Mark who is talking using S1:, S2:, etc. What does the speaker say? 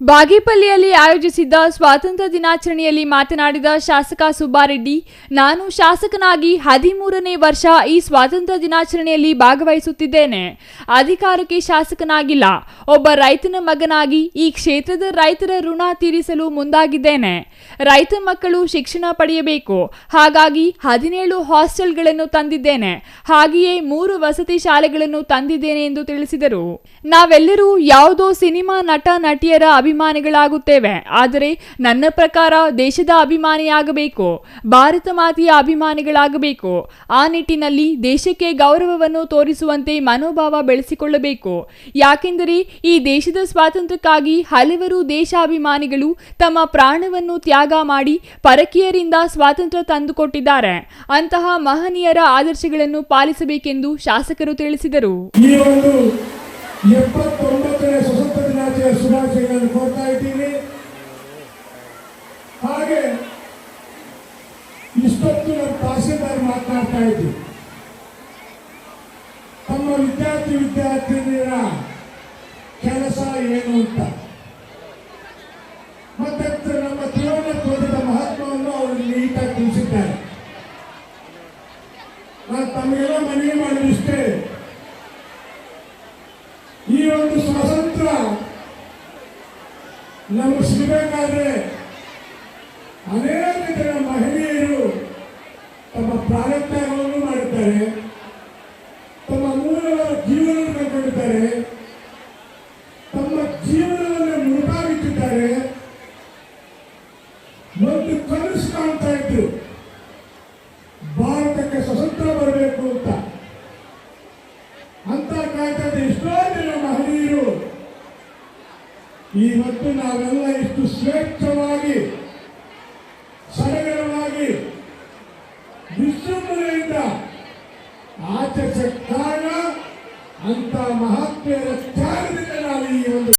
S1: ಬಾಗೇಪಲ್ಲಿಯಲ್ಲಿ ಆಯೋಜಿಸಿದ್ದ ಸ್ವಾತಂತ್ರ್ಯ ದಿನಾಚರಣೆಯಲ್ಲಿ ಮಾತನಾಡಿದ ಶಾಸಕ ಸುಬ್ಬಾರೆಡ್ಡಿ, ನಾನು ಶಾಸಕನಾಗಿ 13ನೇ ವರ್ಷ ಈ ಸ್ವಾತಂತ್ರ್ಯ ದಿನಾಚರಣೆಯಲ್ಲಿ ಭಾಗವಹಿಸುತ್ತಿದ್ದೇನೆ. ಅಧಿಕಾರಕ್ಕೆ ಶಾಸಕನಾಗಿಲ್ಲ, ಒಬ್ಬ ರೈತನ ಮಗನಾಗಿ ಈ ಕ್ಷೇತ್ರದ ರೈತರ ಋಣ ತೀರಿಸಲು ಮುಂದಾಗಿದ್ದೇನೆ. ರೈತ ಮಕ್ಕಳು ಶಿಕ್ಷಣ ಪಡೆಯಬೇಕು, ಹಾಗಾಗಿ 17 ಹಾಸ್ಟೆಲ್ಗಳನ್ನು ತಂದಿದ್ದೇನೆ. ಹಾಗೆಯೇ 3 ವಸತಿ ಶಾಲೆಗಳನ್ನು ತಂದಿದ್ದೇನೆ ಎಂದು ತಿಳಿಸಿದರು. ನಾವೆಲ್ಲರೂ ಯಾವುದೋ ಸಿನಿಮಾ ನಟ ನಟಿಯರ ಅಭಿಮಾನಿಗಳಾಗುತ್ತೇವೆ, ಆದರೆ ನನ್ನ ಪ್ರಕಾರ ದೇಶದ ಅಭಿಮಾನಿಯಾಗಬೇಕು, ಭಾರತ ಮಾತೆಯ ಅಭಿಮಾನಿಗಳಾಗಬೇಕು. ಆ ನಿಟ್ಟಿನಲ್ಲಿ ದೇಶಕ್ಕೆ ಗೌರವವನ್ನು ತೋರಿಸುವಂತೆ ಮನೋಭಾವ ಬೆಳೆಸಿಕೊಳ್ಳಬೇಕು. ಯಾಕೆಂದರೆ ಈ ದೇಶದ ಸ್ವಾತಂತ್ರ್ಯಕ್ಕಾಗಿ ಹಲವರು ದೇಶಾಭಿಮಾನಿಗಳು ತಮ್ಮ ಪ್ರಾಣವನ್ನು ತ್ಯಾಗ ಮಾಡಿ ಪರಕೀಯರಿಂದ ಸ್ವಾತಂತ್ರ್ಯ ತಂದುಕೊಟ್ಟಿದ್ದಾರೆ. ಅಂತಹ ಮಹನೀಯರ ಆದರ್ಶಗಳನ್ನು ಪಾಲಿಸಬೇಕೆಂದು ಶಾಸಕರು ತಿಳಿಸಿದರು.
S2: 79ನೇ ಸ್ವತಂತ್ರ ದಿನಾಚರಣೆ ಶುಭಾಶಯಗಳನ್ನು ಕೋರ್ತಾ ಇದ್ದೀನಿ. ಹಾಗೆ ಇಷ್ಟೊತ್ತು ನಮ್ಮ ತಹಸೀಲ್ದಾರ್ ಮಾತನಾಡ್ತಾ ಇದ್ದೀವಿ. ತಮ್ಮ ವಿದ್ಯಾರ್ಥಿನಿಯರ ಕೆಲಸ ಏನು ಅಂತ, ಮತ್ತೆ ನಮ್ಮ ತ್ರಿವರ್ಣ ಮಹತ್ವವನ್ನು ಅವರು ನೀಟಾಗಿ ತಿಳಿಸಿದ್ದಾರೆ. ನಾನು ತಮಗೆಲ್ಲ ಮನವಿ ಮಾಡಿದಷ್ಟೇ, ಈ ಒಂದು ಸ್ವಾತಂತ್ರ್ಯ ನಮಗೆ ಸಿಗಬೇಕಾದ್ರೆ ಅನೇಕ ಜನ ಮಹಿಳೆಯರು ತಮ್ಮ ಪ್ರಾಣತ್ಯಾಗವನ್ನು ಮಾಡಿದ್ದಾರೆ, ತಮ್ಮ ಮೂಲಗಳ ಜೀವನ ಕಳ್ಕೊಂಡಿದ್ದಾರೆ, ತಮ್ಮ ಜೀವನವನ್ನು ಮುಳುಗಾಗಿಟ್ಟಿದ್ದಾರೆ. ಒಂದು ಕನಸು ಕಾಣ್ತಾ ಇದ್ರು, ಭಾರತಕ್ಕೆ ಸ್ವತಂತ್ರ ಬರಬೇಕು ಅಂತ ಕಾಯ್ತಾ ಎಷ್ಟೋ ಜನ ಮಹನೀಯರು. ಇವತ್ತು ನಾವೆಲ್ಲ ಇಷ್ಟು ಸ್ವೇಚ್ಛವಾಗಿ ಸಡಗರವಾಗಿ ವಿಜೃಂಭಣೆಯಿಂದ ಆಚರಿಸ ಕಾರಣ ಅಂತ ಮಹಾತ್ಮೆಯರ ತ್ಯಾಗದಿಂದ ನಾವು ಈ ಒಂದು